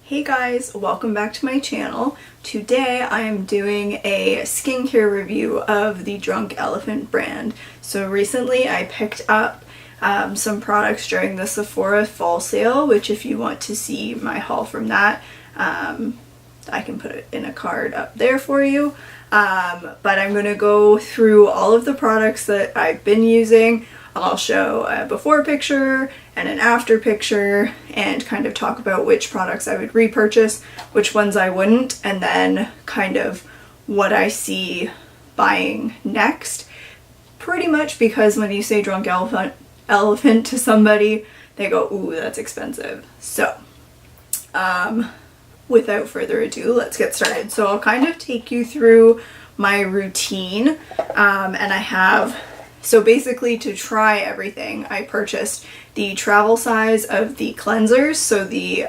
Hey guys, welcome back to my channel. Today I am doing a skincare review of the Drunk Elephant brand. So recently I picked up some products during the Sephora fall sale, which if you want to see my haul from that, I can put it in a card up there for you. But I'm going to go through all of the products that I've been using. I'll show a before picture and an after picture and kind of talk about which products I would repurchase, which ones I wouldn't, and then kind of what I see buying next. Pretty much because when you say Drunk Elephant to somebody, they go, ooh, that's expensive. So, without further ado, let's get started. So I'll kind of take you through my routine, and I have... So basically, to try everything, I purchased the travel size of the cleansers, so the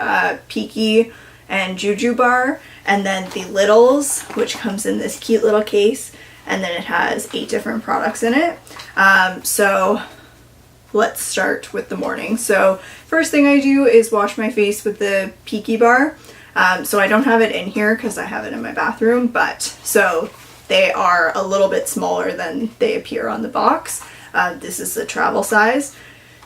Peaky and Juju bar, and then the Littles, which comes in this cute little case, and then it has 8 different products in it. So let's start with the morning. So first thing I do is wash my face with the Peaky bar. So I don't have it in here because I have it in my bathroom, but so they are a little bit smaller than they appear on the box. This is the travel size.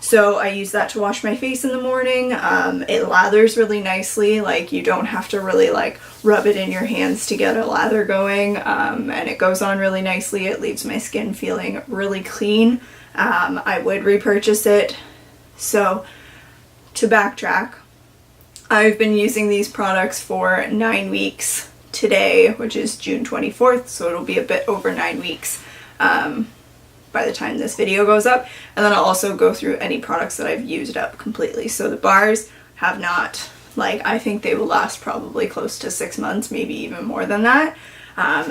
So I use that to wash my face in the morning. It lathers really nicely. Like, you don't have to really like rub it in your hands to get a lather going. And it goes on really nicely. It leaves my skin feeling really clean. I would repurchase it. So to backtrack, I've been using these products for 9 weeks today, which is June 24th, so it'll be a bit over 9 weeks by the time this video goes up. And then I'll also go through any products that I've used up completely. So the bars have not, like, I think they will last probably close to 6 months, maybe even more than that.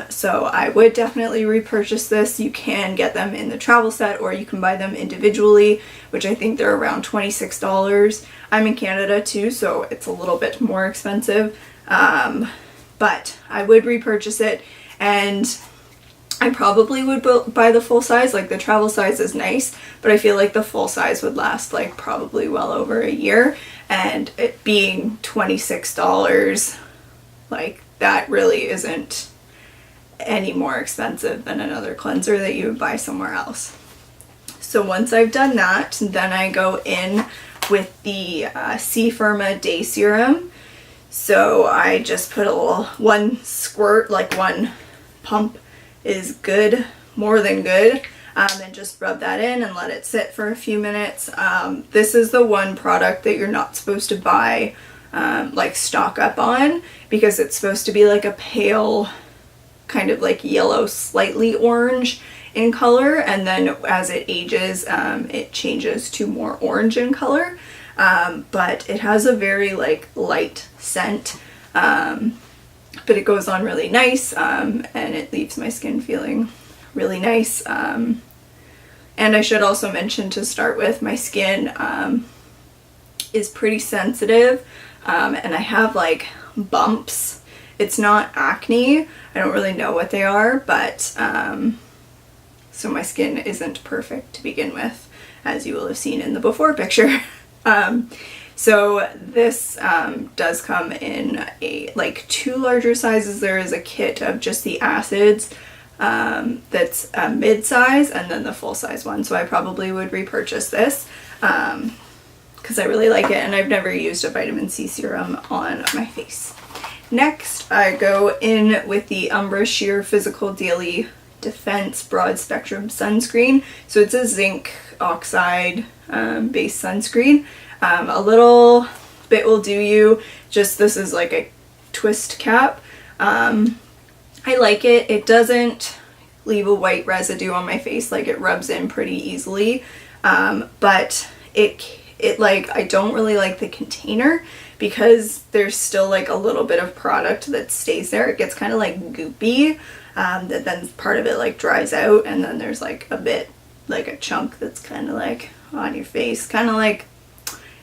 So I would definitely repurchase this. You can get them in the travel set, or you can buy them individually, which I think they're around $26. I'm in Canada too, so it's a little bit more expensive. But I would repurchase it, and I probably would buy the full size. Like, the travel size is nice, but I feel like the full size would last like probably well over a year, and it being $26, like, that really isn't any more expensive than another cleanser that you would buy somewhere else. So once I've done that, then I go in with the C Firma Day Serum. So I just put a little, one squirt, like one pump is good, more than good, and just rub that in and let it sit for a few minutes. This is the one product that you're not supposed to buy, like, stock up on, because it's supposed to be like a pale, kind of like yellow, slightly orange in color, and then as it ages, it changes to more orange in color. But it has a very like light scent, but it goes on really nice, and it leaves my skin feeling really nice. And I should also mention, to start with, my skin is pretty sensitive, and I have like bumps. It's not acne, I don't really know what they are, but so my skin isn't perfect to begin with, as you will have seen in the before picture. So this does come in like 2 larger sizes. There is a kit of just the acids that's a mid-size, and then the full-size one. So I probably would repurchase this because I really like it, and I've never used a vitamin C serum on my face. Next, I go in with the Umbra Sheer Physical Daily Defense Broad Spectrum Sunscreen. So it's a zinc oxide based sunscreen. A little bit will do you. Just, this is like a twist cap. I like it. It doesn't leave a white residue on my face. Like, it rubs in pretty easily. But it like, I don't really like the container, because there's still like a little bit of product that stays there. It gets kind of like goopy, that then part of it like dries out, and then there's like a bit, like a chunk that's kind of like on your face, kind of like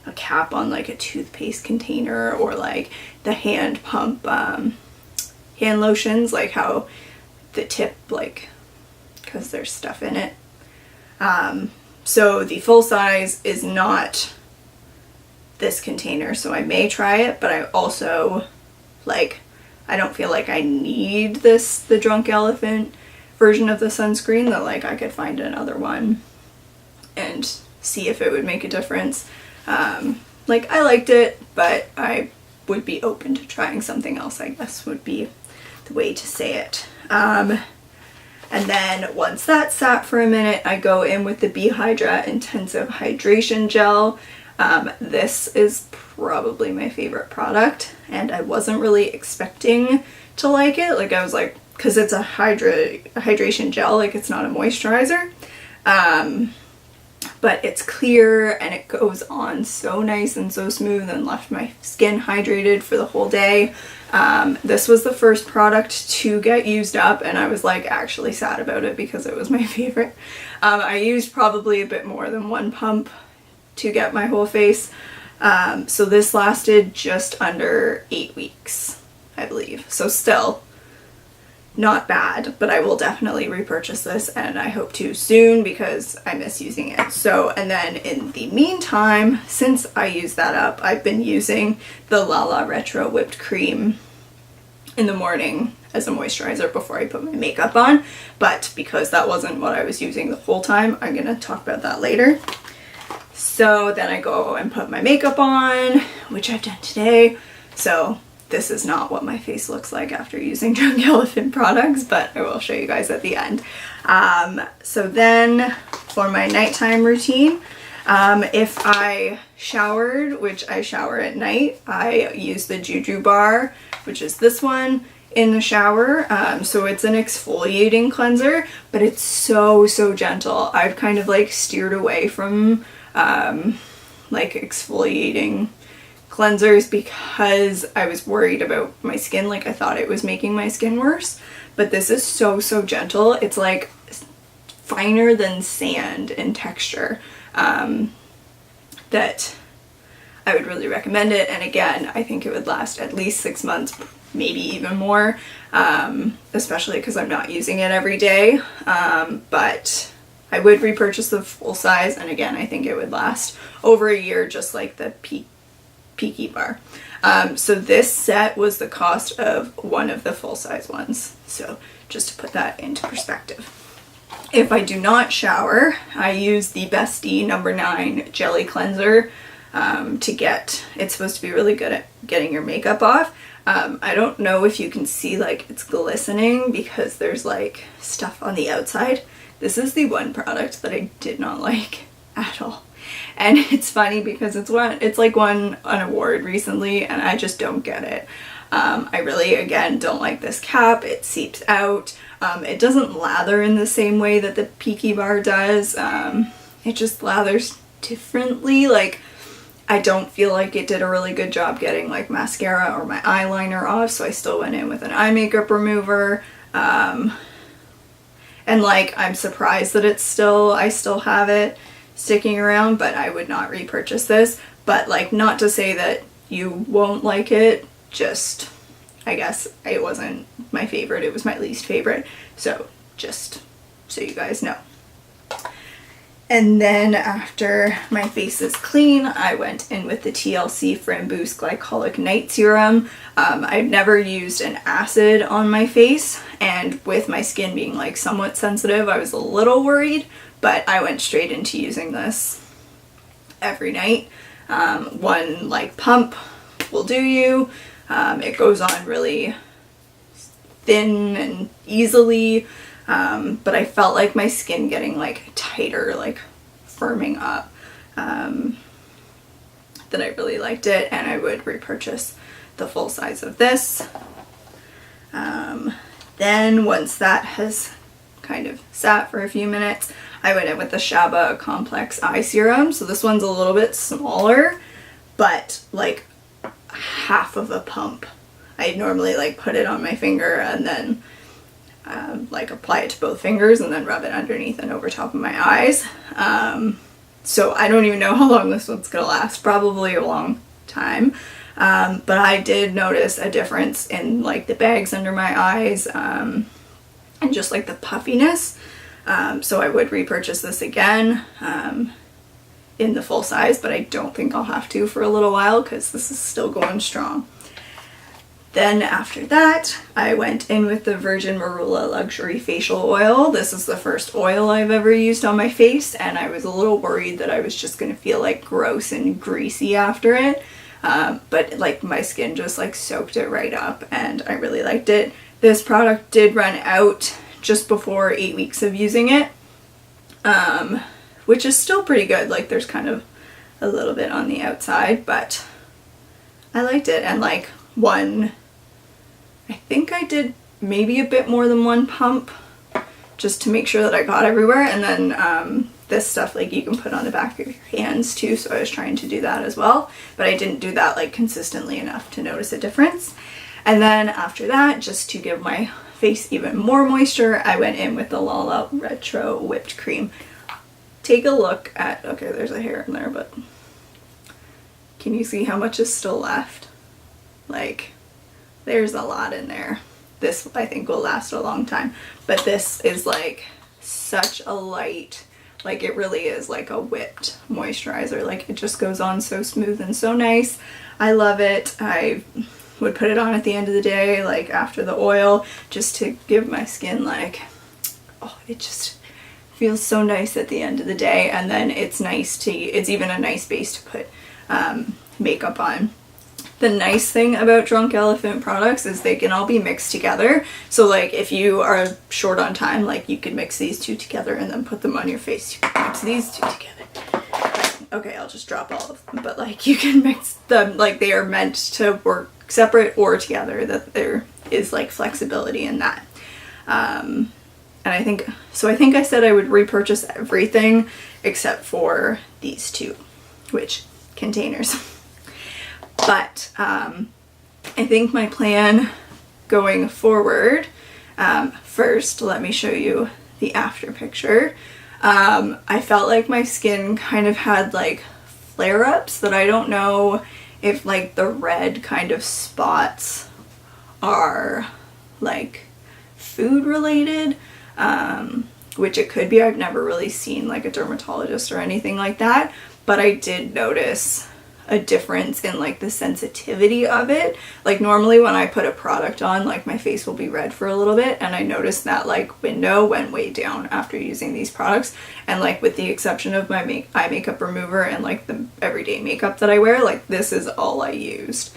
a cap on like a toothpaste container, or like the hand pump hand lotions, like how the tip, like, because there's stuff in it. So the full size is not this container, so I may try it, but I also, like, I don't feel like I need the Drunk Elephant version of the sunscreen, that like I could find another one and see if it would make a difference. Like, I liked it, but I would be open to trying something else, I guess would be the way to say it. And then once that sat for a minute, I go in with the Hydra Intensive Hydration Gel. This is probably my favorite product, and I wasn't really expecting to like it. Like, I was like, because it's a hydration gel, like it's not a moisturizer. But it's clear and it goes on so nice and so smooth and left my skin hydrated for the whole day. This was the first product to get used up, and I was like actually sad about it because it was my favorite. I used probably a bit more than one pump to get my whole face. So this lasted just under 8 weeks, I believe. So still not bad, but I will definitely repurchase this, and I hope to soon because I miss using it. So, and then in the meantime, since I used that up, I've been using the Lala Retro Whipped Cream in the morning as a moisturizer before I put my makeup on. But because that wasn't what I was using the whole time, I'm gonna talk about that later. So then I go and put my makeup on, which I've done today. So this is not what my face looks like after using Drunk Elephant products, but I will show you guys at the end. So then for my nighttime routine, if I showered, which I shower at night, I use the Juju Bar, which is this one, in the shower. So it's an exfoliating cleanser, but it's so gentle. I've kind of like steered away from like exfoliating cleansers because I was worried about my skin. Like, I thought it was making my skin worse, but this is so gentle. It's like finer than sand in texture. That I would really recommend it. And again, I think it would last at least 6 months, maybe even more, especially because I'm not using it every day. But I would repurchase the full size, and again, I think it would last over a year, just like the Peaky Bar. So this set was the cost of one of the full-size ones. So just to put that into perspective. If I do not shower, I use the Bestie No. 9 Jelly Cleanser to get, it's supposed to be really good at getting your makeup off. I don't know if you can see, like, it's glistening because there's like stuff on the outside. This is the one product that I did not like at all. And it's funny because it's like won an award recently, and I just don't get it. I really, again, don't like this cap. It seeps out. It doesn't lather in the same way that the Peaky Bar does. It just lathers differently. Like, I don't feel like it did a really good job getting like mascara or my eyeliner off, so I still went in with an eye makeup remover. And like, I'm surprised that I still have it sticking around, but I would not repurchase this. But like, not to say that you won't like it, just, I guess it wasn't my favorite, it was my least favorite. So just so you guys know. And then after my face is clean, I went in with the TLC Framboos Glycolic Night Serum. I've never used an acid on my face, and with my skin being like somewhat sensitive, I was a little worried, but I went straight into using this every night. One like pump will do you. It goes on really thin and easily. But I felt like my skin getting like tighter, like firming up, that I really liked it, and I would repurchase the full size of this. Then once that has kind of sat for a few minutes, I went in with the Shaba Complex Eye Serum. So this one's a little bit smaller, but like half of a pump. I normally like put it on my finger and then like apply it to both fingers and then rub it underneath and over top of my eyes. So I don't even know how long this one's gonna last, probably a long time. But I did notice a difference in like the bags under my eyes, and just like the puffiness. So I would repurchase this again. in the full size, but I don't think I'll have to for a little while because this is still going strong. Then after that, I went in with the Virgin Marula Luxury Facial Oil. This is the first oil I've ever used on my face, and I was a little worried that I was just going to feel like gross and greasy after it. But like my skin just like soaked it right up, and I really liked it. This product did run out just before 8 weeks of using it, which is still pretty good. Like there's kind of a little bit on the outside, but I liked it. And like I think I did maybe a bit more than one pump just to make sure that I got everywhere. And then this stuff like you can put on the back of your hands too, so I was trying to do that as well, but I didn't do that like consistently enough to notice a difference. And then after that, just to give my face even more moisture, I went in with the Lala Retro Whipped Cream. Take a look at, okay, there's a hair in there, but can you see how much is still left? Like, there's a lot in there. This I think will last a long time, but this is like such a light, like it really is like a whipped moisturizer. Like it just goes on so smooth and so nice. I love it. I would put it on at the end of the day, like after the oil, just to give my skin like, oh, it just feels so nice at the end of the day. And then it's nice to, it's even a nice base to put makeup on. The nice thing about Drunk Elephant products is they can all be mixed together. So like if you are short on time, like you could mix these two together and then put them on your face. You can mix these two together. Okay, I'll just drop all of them, but like you can mix them, like they are meant to work separate or together, that there is like flexibility in that. And I think I said I would repurchase everything except for these two, which containers. But I think my plan going forward, first let me show you the after picture. I felt like my skin kind of had like flare-ups that I don't know if like the red kind of spots are like food related, which it could be. I've never really seen like a dermatologist or anything like that, but I did notice a difference in like the sensitivity of it. Like normally when I put a product on, like my face will be red for a little bit, and I noticed that like window went way down after using these products. And like with the exception of my eye makeup remover and like the everyday makeup that I wear, like this is all I used.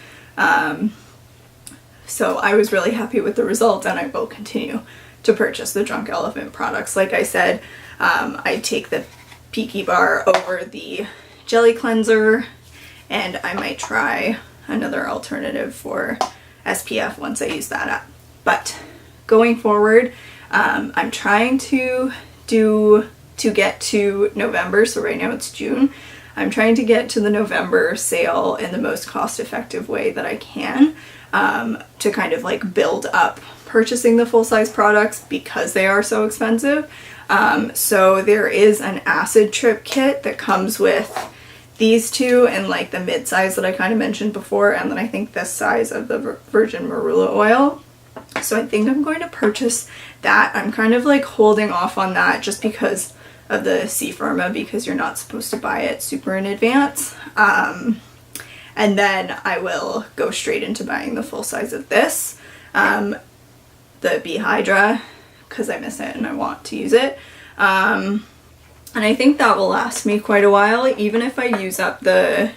So I was really happy with the result, and I will continue to purchase the Drunk Elephant products. Like I said, I take the Peaky Bar over the Jelly Cleanser, and I might try another alternative for SPF once I use that up. But going forward, I'm trying to get to November, so right now it's June. I'm trying to get to the November sale in the most cost-effective way that I can, to kind of like build up purchasing the full-size products because they are so expensive. So there is an acid trip kit that comes with these two and like the mid-size that I kind of mentioned before, and then I think this size of the Virgin Marula oil. So I think I'm going to purchase that. I'm kind of like holding off on that just because of the C Firma, because you're not supposed to buy it super in advance. And then I will go straight into buying the full size of this, the B Hydra, because I miss it and I want to use it. And I think that will last me quite a while, even if I use up the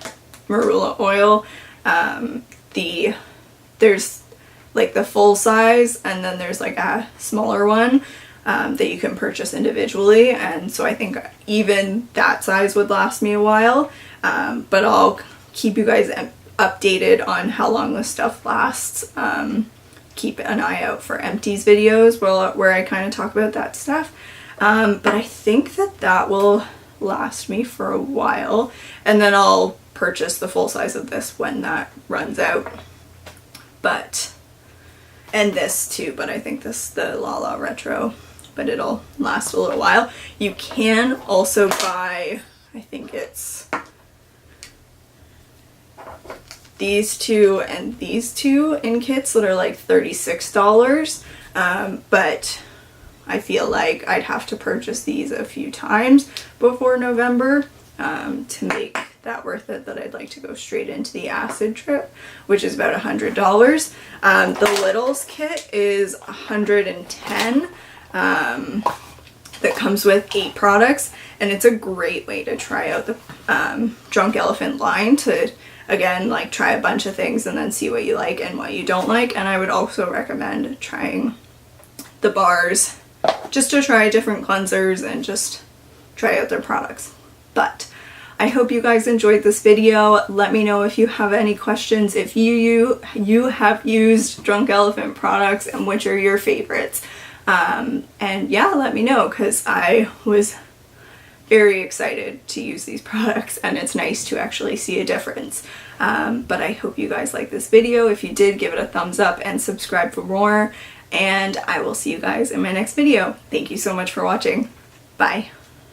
Marula oil. There's like the full size, and then there's like a smaller one that you can purchase individually, and so I think even that size would last me a while. But I'll keep you guys updated on how long this stuff lasts. Keep an eye out for Empties videos where I kind of talk about that stuff. But I think that will last me for a while, and then I'll purchase the full size of this when that runs out. And this too, but I think the Lala Retro, but it'll last a little while. You can also buy, I think it's these two and these two in kits that are like $36, but I feel like I'd have to purchase these a few times before November, to make that worth it, that I'd like to go straight into the acid trip, which is about $100. The Littles kit is $110. That comes with 8 products, and it's a great way to try out the Drunk Elephant line, to again like try a bunch of things and then see what you like and what you don't like. And I would also recommend trying the bars just to try different cleansers and just try out their products. But I hope you guys enjoyed this video. Let me know if you have any questions, if you have used Drunk Elephant products and which are your favorites. And yeah, let me know, because I was very excited to use these products, and it's nice to actually see a difference. But I hope you guys like this video. If you did, give it a thumbs up and subscribe for more, and I will see you guys in my next video. Thank you so much for watching. Bye.